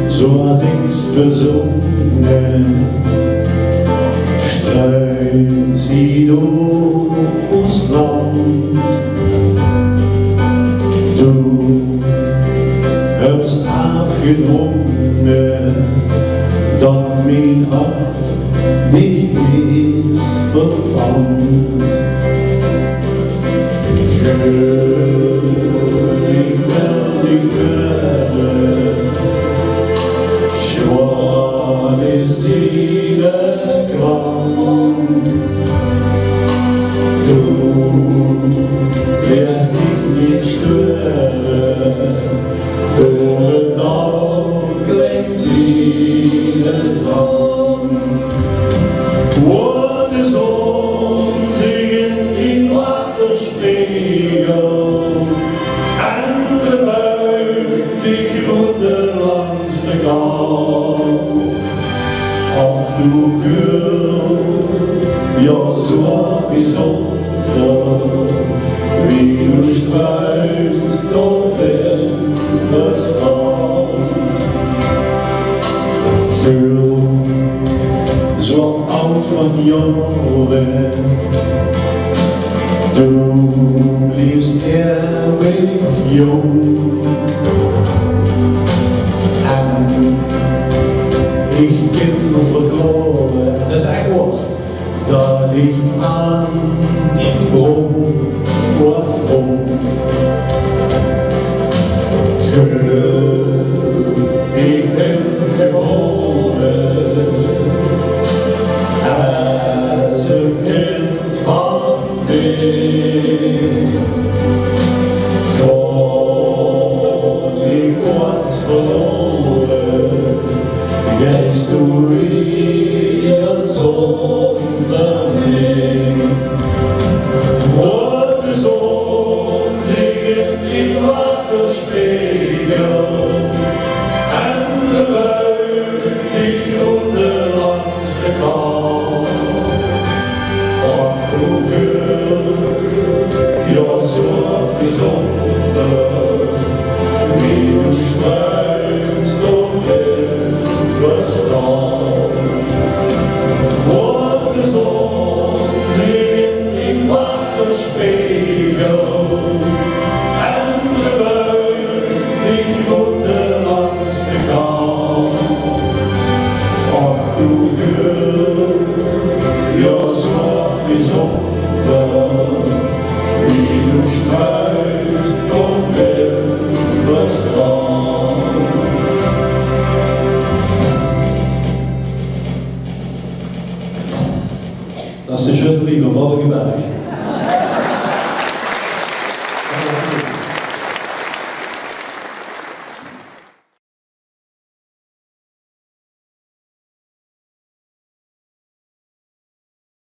So had ich's besungen, streut sie durchs Land. Du hab's aufgedrungen, dass mein Hart dich ist verbannt. Ich will dich hören, schwan ist jeder krank. Du wirst dich nicht stören, für den Tag klingt jeder Song. Wurde so singen in Wasserspiegel, dich runter langs der Gang. Ob du hörst, ja so besonder, wie du streifst durch den Verstand. So alt von Jahren, du bliebst ewig jung. Ich geb nur verloren, das einfach, da ich an ihm rum, was rum. Ich bin geboren, als ein Kind von dir. Schon ich was verloren, gehst du wieder unter mir. Wurde so singen in Wasserspiegel, dich runter langs der Gang. Und du hörst, ja so besonder, wie du streifst durch den Verstand. Wurde so singen im Wasserspiegel, dich runter langs der Gang. Und du hörst, ja so besonder, wie du streifst durch den Verstand. Das ist schön, lieber Volkenberg.